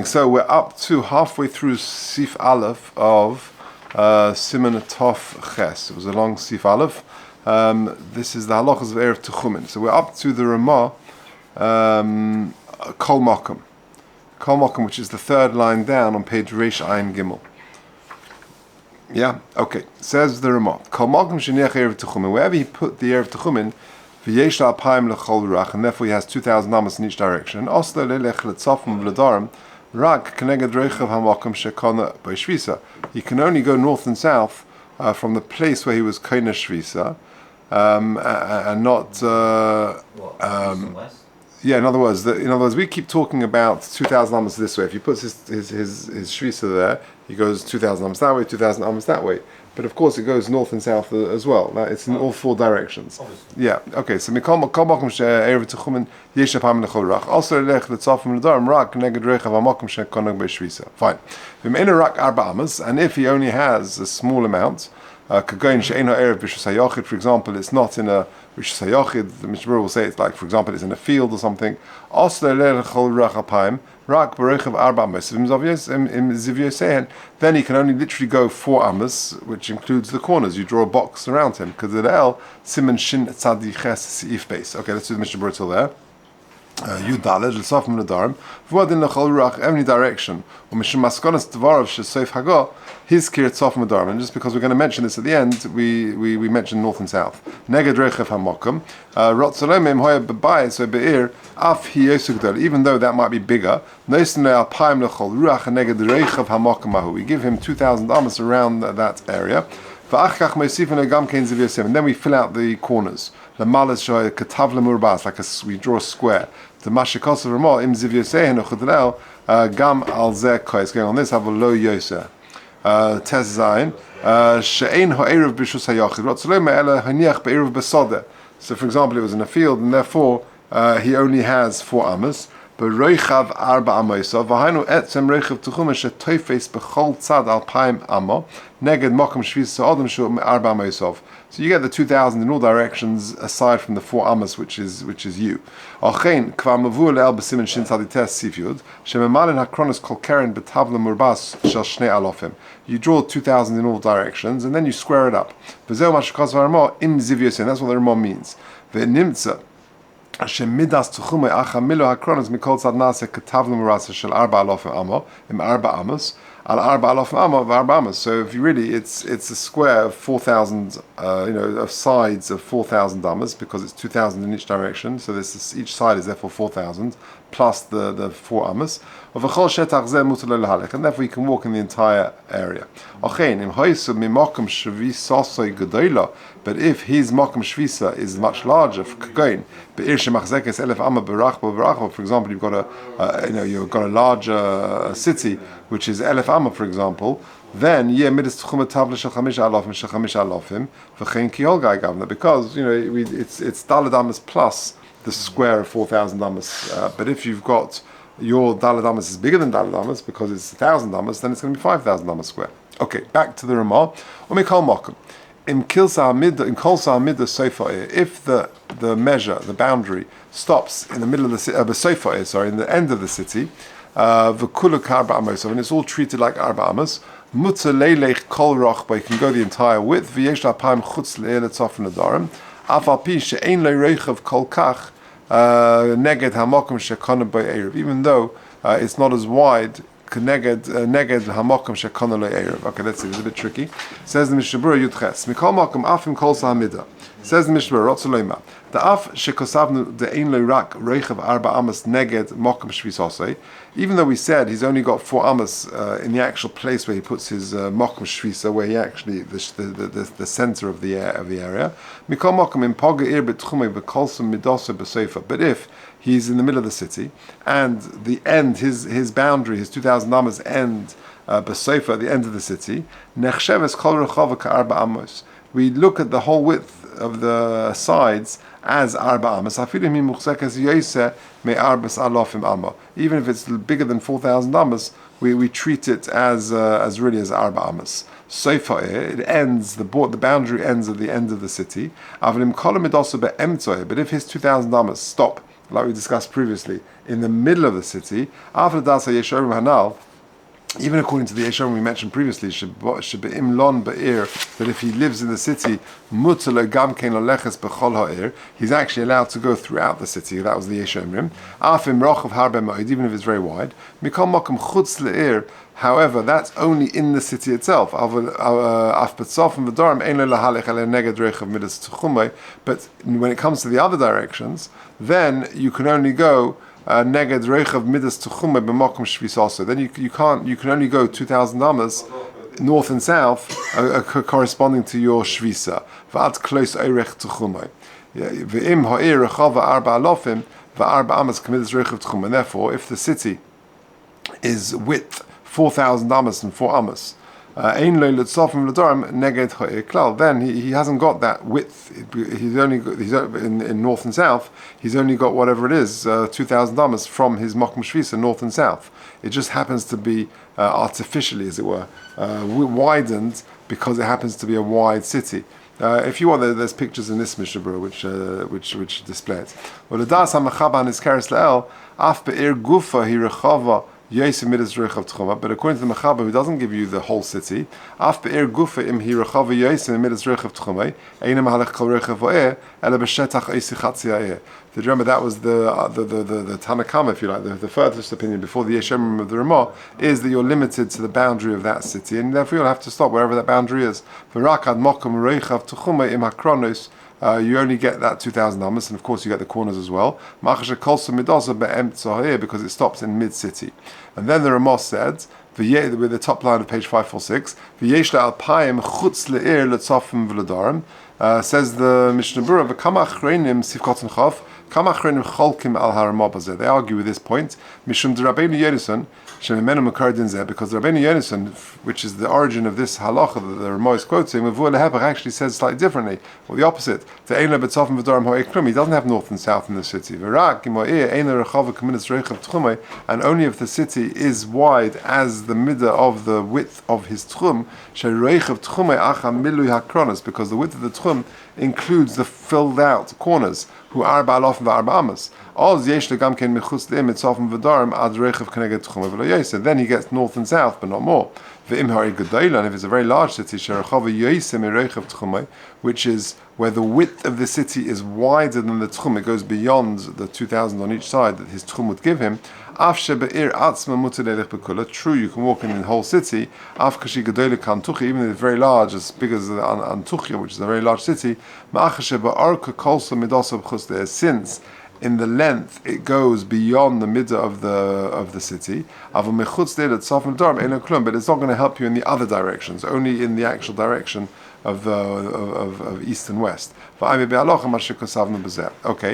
So we're up to halfway through Sif Aleph of Siman Tov Ches. It was a long Sif Aleph. This is the halachas of Erev Techum. So we're up to the Ramah Kol Mokum. Kol Mokum, which is the third line down on page Reish Ayin Gimel. Yeah, okay. Says the Ramah Kol Mokum Sheniach Erev Techum. Wherever he put the Erev Techum, V'yesh Alpaim Lechol Orach, and therefore he has 2,000 amos in each direction. Oslo Lelech Letzafim V'Ladarim. Rak Keneged Reichav Hamakom Shekona by Shvisa. He can only go north and south from the place where he was Kona Shvisa, and not. East and west? Yeah, in other words, we keep talking about 2,000 amos this way. If he puts his Shvisa there, he goes 2,000 amos that way, 2,000 amos that way. But of course, it goes north and south as well. It's in all four directions. Obviously. Yeah. Okay. So mikol makom she'erev techumen yesh apam lechol rach. Also lech letzafim ledarim rak neged rechav hamakom she'konag be'shvisa. Fine. V'me'ena rak arba amas, and if he only has a small amount, kagoin she'eno erev b'shus hayochid, for example, it's not in a b'shus hayochid. The Mishnah will say it's like, for example, it's in a field or something. Also lech lechol rach apam. Rak b'rechav arba amas. Then he can only literally go 4 amas, which includes the corners. You draw a box around him because the El siman shin tzadi ches seif base. Okay, let's do the Mishnah till there. Yud daled l'safim l'darim v'wadin l'chol ruach every direction. U'mishum maskonas dvarav shesoif hago his kirat safim l'darim. And just because we're going to mention this at the end, we mention north and south. Neged rechav hamokum rotzolomim hoya b'bayis so be'ir af hi yosugdol. Even though that might be bigger, noisin le'alpaim l'chol ruach neged rechav hamokum mahu. We give him 2,000 amas around that area. And then we fill out the corners. We draw a square. The mashikos of Ramah im ziv yosehen uchudel gam al zeh kois. Going on this, have a low yoser. Tes zayin she'ein ha'eruv b'shus hayachid. Rotzolem me'ela haniach be'eruv b'sodeh. So, for example, it was in a field, and therefore he only has 4 amas. But roichav arba amoisav v'hainu etzem roichav tuchuma she'toifes b'chol tzad alpaim amo neged mokum shvisa adam shu arba amoisav. So you get the 2,000 in all directions, aside from the 4 amas, which is you. Ochein kvar mavur le'el b'simen shin tzadites sifyud shememalin hakronos kol keren b'tavla murbas shel shnei alofim. You draw 2,000 in all directions, and then you square it up. V'zeu mashakos v'armo im ziv yosin. That's what the Ramah means. V'nimtza shemidas tuchume acha milo hakronos mikol tzad nase ketavla murasa shel arba alofim amo im arba amos. Al arba alofim amo v'arba amos. So if you really, it's a square of 4,000, of sides of 4,000 amas, because it's 2,000 in each direction. So each side is therefore 4,000 plus the 4 amas. And therefore you can walk in the entire area. But if his makom shvisa is much larger, for example, you've got a larger city which is 1,000 amma, for example, then because it's daled amas plus the square of 4,000 amas. But if you've got your daled amas is bigger than daled amas because it's 1,000 amas, then it's going to be 5,000 amas square. Okay, back to the Ramah. If the measure, the boundary, stops in the middle of the city, in the end of the city, and it's all treated like arba amas, but you can go the entire width. Even though it's not as wide. Neged hamakom shekona le'erev. Okay, let's see. It's a bit tricky. Says the Mishnah Berurah Yudches. Mikol makom afim kol sa'amida. Says the Mishnah Berurah Rotzolema. The af shekosavnu de'ein le'rak reichav arba amas neged makom shvisosei. Even though we said he's only got 4 amas in the actual place where he puts his makom shvisa, where he actually the center of the area. Mikol makom impaga ir betchume bekolsum midose besofa. But if he's in the middle of the city, and the end, his boundary, his 2,000 amas end besofa at the end of the city. Nechsheves kol rechava ka'arba amos. We look at the whole width of the sides as arba amas. Even if it's bigger than 4,000 amas, we treat it as really as arba amas. Sofa, it ends, the boundary ends at the end of the city. But if his 2,000 amas stop like we discussed previously, in the middle of the city, after Dasa Yeshorim Hanal, even according to the Yeshorim we mentioned previously, Shebe'im Lon Ba'ir, that if he lives in the city, Mutzala Gamkein Oleches B'chol Ha'ir, he's actually allowed to go throughout the city. That was the Yeshorim. Afim Rochav Harbe Ma'id, even if it's very wide. Mikol Mokum Chutz Le'ir, however, that's only in the city itself. But when it comes to the other directions, then you can only go neged reichav midas Techum b'makom shvis also. Then you can only go 2,000 amas north and south corresponding to your shvisa. V'ad close Orach Techum. V'im ha'ir rechava arba alofim v'arba amas k'midas reichav Techum. And therefore, if the city is width 4,000 amas and 4 amas, then he hasn't got that width. He's only in north and south. He's only got whatever it is, 2,000 amas from his Mokum Shvisa, north and south. It just happens to be artificially, as it were, widened because it happens to be a wide city. If you want, there's pictures in this Mishnah Berurah which display it. Well, the das hamachaban is kares leel af be'ir gufa hi rechava. But according to the Mechaber, who doesn't give you the whole city, remember that was the Tanakama, if you like, the furthest opinion before the Yeshem of the Ramah, is that you're limited to the boundary of that city, and therefore you'll have to stop wherever that boundary is. You only get that 2,000 amas, and of course you get the corners as well, because it stops in mid-city. And then the Ramah said, with the top line of page 546, says the Mishnah Berurah, they argue with this point, because the Rabbeinu Yonason, which is the origin of this halacha that the Ramah is quoting, actually says slightly differently, or the opposite. He doesn't have north and south in the city. And only if the city is wide as the middle of the width of his Techum, because the width of the Techum includes the filled out corners, who are ba'alof v'arba amas. Then he gets north and south, but not more. And if it's a very large city, which is where the width of the city is wider than the Techum, it goes beyond the 2,000 on each side that his Techum would give him. True, you can walk in the whole city, even if it's very large, as big as Antuchia, which is a very large city, since in the length it goes beyond the middle of the city, but it's not going to help you in the other directions, only in the actual direction of east and west. Okay,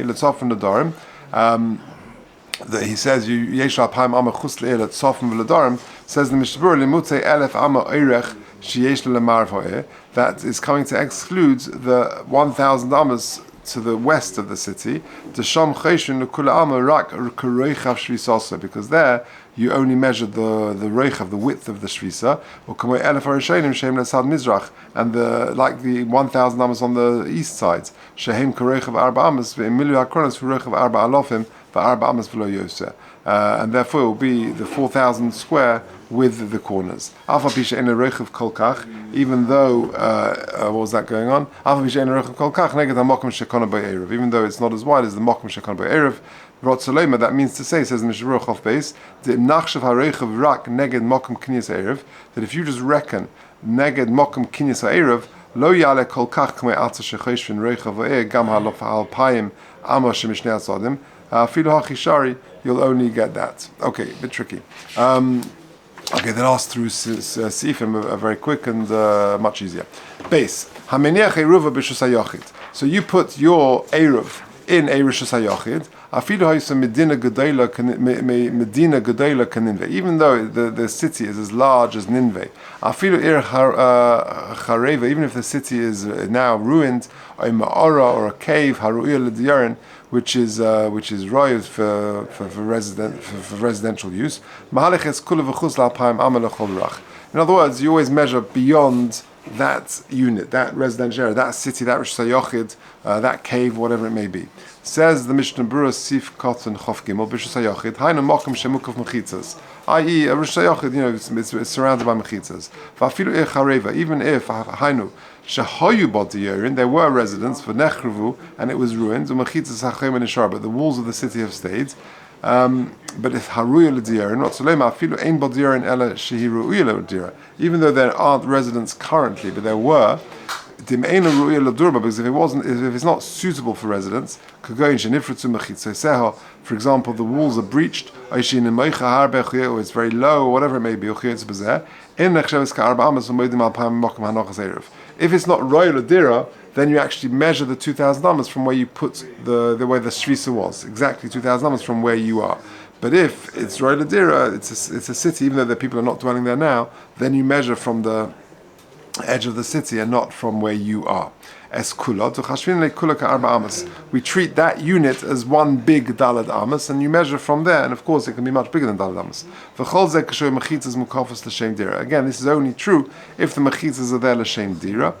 let's off from the Darim. He says, says the Mishnah Berurah, that is coming to exclude the 1,000 amas to the west of the city, because there you only measure the reichav, the width of the shvisa, and like the 1,000 amas on the east side, and therefore it will be the 4,000 square with the corners. Even though, what was that going on? Even though it's not as wide as the Mokum Shekon by Eruv, that means to say, says the Mishnah Berurah Chof Beis, that if you just reckon neged Mokum Kinyas Eruv, lo yale kol kach k'mei alta shechoshvin reichav v'eh gam ha'alpayim amo shemishnei asadim afilu ha'chishari, you'll only get that. Okay, a bit tricky. Okay, the last through Sifim are very quick and much easier. Base. Hameniach Eruv b'shus hayochid. So you put your Eruv in a Rishus hayochid. Afilu ha'yisa medina gedayla kaninve. Even though the city is as large as Ninveh. Afilu ir chareva. Even if the city is now ruined, a ma'ara or a cave, haru'iyah l'diyarin, which is royal for residential use. In other words, you always measure beyond that unit, that residential area, that city, that Rosh Hashanah, that cave, whatever it may be. Says the Mishnah Berurah Sif Koton Chof Gimel B'Rosh Hashanah, Hainu Mokum Shemukov Mechitzas, i.e. a Rosh Hashanah, it's surrounded by mechitzas. V'afilu ich hareva, even if Hainu Shehoyu Bod Diyorin, there were residents for Nechruvu and it was ruined. U'mechitzas hachem and ishar, but the walls of the city have stayed. But if haruya l'diyorin, not solema afilu ein bod diyorin ela shehi ruya l'dira. Even though there aren't residents currently, but there were. Dim'eina ruya l'durba, because if it's not suitable for residents, kagoyin shenifritzu mechitzoseha. For example, the walls are breached, or it's very low, or whatever it may be. If it's not royal l'dira, then you actually measure the 2,000 amas from where you put the way the shvisa was, exactly 2,000 amas from where you are. But if it's royal l'dira, it's a city, even though the people are not dwelling there now, then you measure from the edge of the city and not from where you are. We treat that unit as one big dalad amas, and you measure from there, and of course it can be much bigger than dalad amas. Again, this is only true if the mechitzas are there l'shem dira.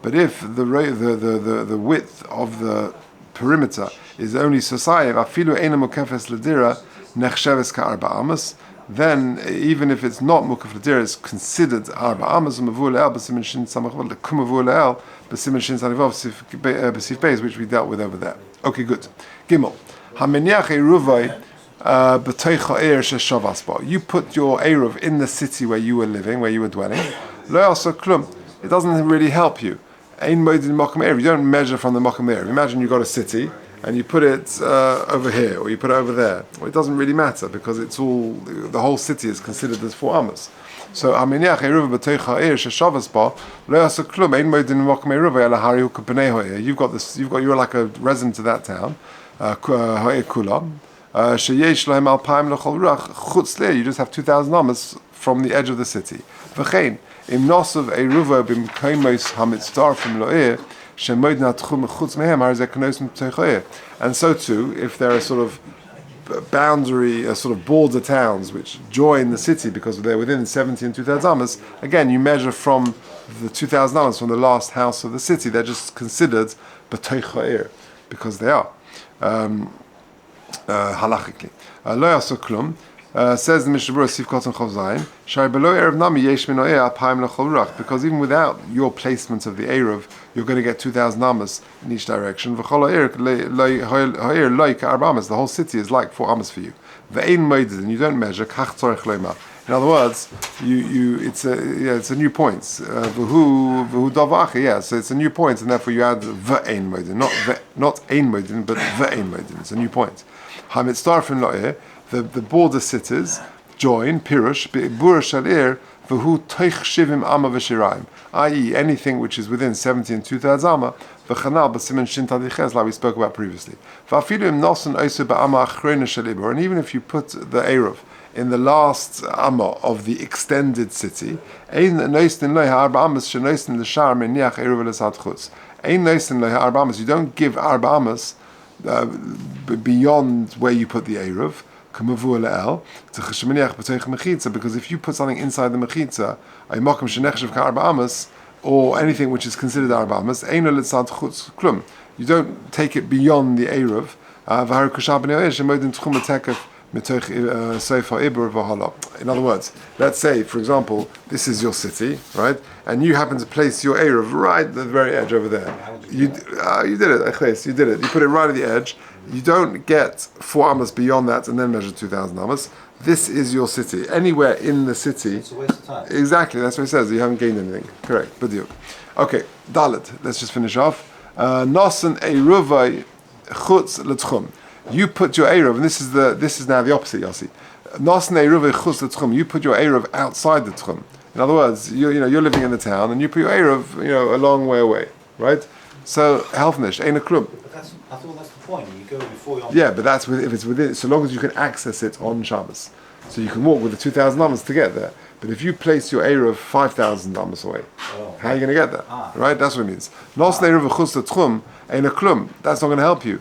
But if the width of the perimeter is only sosayim, then even if it's not mukaf l'dira, it's considered arba amas u'mavur le'el b'simen shin samachvot l'kumavur le'el b'simen shin sanivov b'sif beis, which we dealt with over there. Okay, good. Gimel. Hameniach eruvai b'toich ha'er sheshavas ba. You put your eruv in the city where you were living, where you were dwelling. Lo yasa klum. It doesn't really help you. Ein moedin makam eruv. You don't measure from the makam eruv. Imagine you got a city and you put it over here, or you put it over there. Well, it doesn't really matter because it's all, the whole city is considered as 4 amas. So, you've got this. You're like a resident of that town. You just have 2,000 amas from the edge of the city. And so too, if there are sort of boundary, sort of border towns which join the city because they're within 70 and 2,000 amas, again you measure from the 2,000 amas from the last house of the city. They're just considered b'toich ha'ir because they are halachically. Lo yasu klum. Says the Mishnah Berurah Sif Koton Chov Zayin, Shari below Eruv Nami Yesh Min O'eh Apayim L'Chol Ruach, because even without your placement of the Eruv, you're going to get 2,000 amas in each direction. V'chol ha'ir loy ka'arba amas, the whole city is like 4 amas for you. Ve'ein moeded, and you don't measure kach tzorech loyma. In other words, it's a new point. V'hu davachi, so it's a new point, and therefore you add ve'ein moeded, not ein moeded, but ve'ein moeded. It's a new point. Hamitztarfin lo'eh. The border cities join Pirush Be'ibur Shalir V'hu Toich Shivim Amma V'Shiraim, i.e. anything which is within 70 and 2,000 Amma V'Chanal B'Simen Shin Tadiches, like we spoke about previously. V'Afilu Im Nosen Osu Ba'Amma Achrona Shalibur, and even if you put the Eruv in the last Amma of the extended city, Ein Noisen Lo Ha'arba Amas Shenoisen L'Shar Meniach Eruv L'Sad Chutz. Ein Noisen Lo Ha'arba Amas, you don't give Arba Amas beyond where you put the Eruv. Because if you put something inside the mechitza, or anything which is considered arba amas, you don't take it beyond the eruv. In other words, let's say, for example, this is your city, right? And you happen to place your eruv right at the very edge over there. You did it, you did it. You put it right at the edge. You don't get 4 amas beyond that and then measure 2,000 amas. This is your city. Anywhere in the city. It's a waste of time. Exactly, that's what it says. You haven't gained anything. Correct. B'diuk. Okay, Dalet. Let's just finish off. Nosen eruvai chutz l'tchum. You put your eruv, and this is now the opposite, Yossi. Nosen eruvai chutz l'tchum. You put your eruv outside the tchum. In other words, you're living in the town, and you put your eruv, a long way away, right? So helfnish, ain't a klum. I thought that's the point. You go before you're on. Yeah, but that's if it's within, so long as you can access it on Shabbos. So you can walk with the 2,000 amas to get there. But if you place your eruv 5,000 amas away, how are you going to get there? Right? That's what it means. Nos eruv chutz l'tchum ain't a klum. That's not going to help you.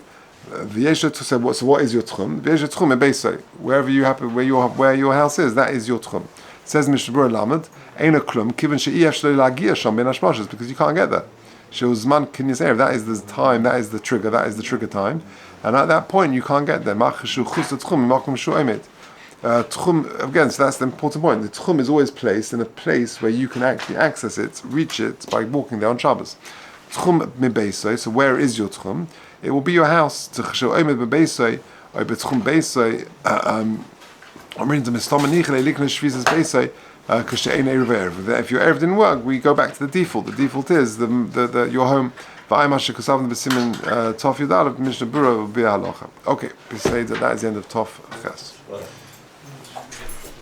V'yesha to say, so what is your tchum? V'yesha tchum ebeisai. Wherever you happen, where your house is, that is your tchum. Says Mishnah Berurah Lamed, Eino Klum, Kiven She'iyah Shloi Lagia Sham Ben Hashmoshes, because you can't get there. She'uzman Kinyas Erev, that is the time, that is the trigger time, and at that point you can't get there. Machashu Chus Tchum, Makom Shu Emet. Techum, again, so that's the important point. The Techum is always placed in a place where you can actually access it, reach it by walking there on Shabbos. Techum Mebeisoi, so where is your Techum? It will be your house. Techum Emet Mebeisoi, or Betechum Beisoi, if your Eruv didn't work, we go back to the default. The default is your home. Okay, we say that is the end of Tov Ches.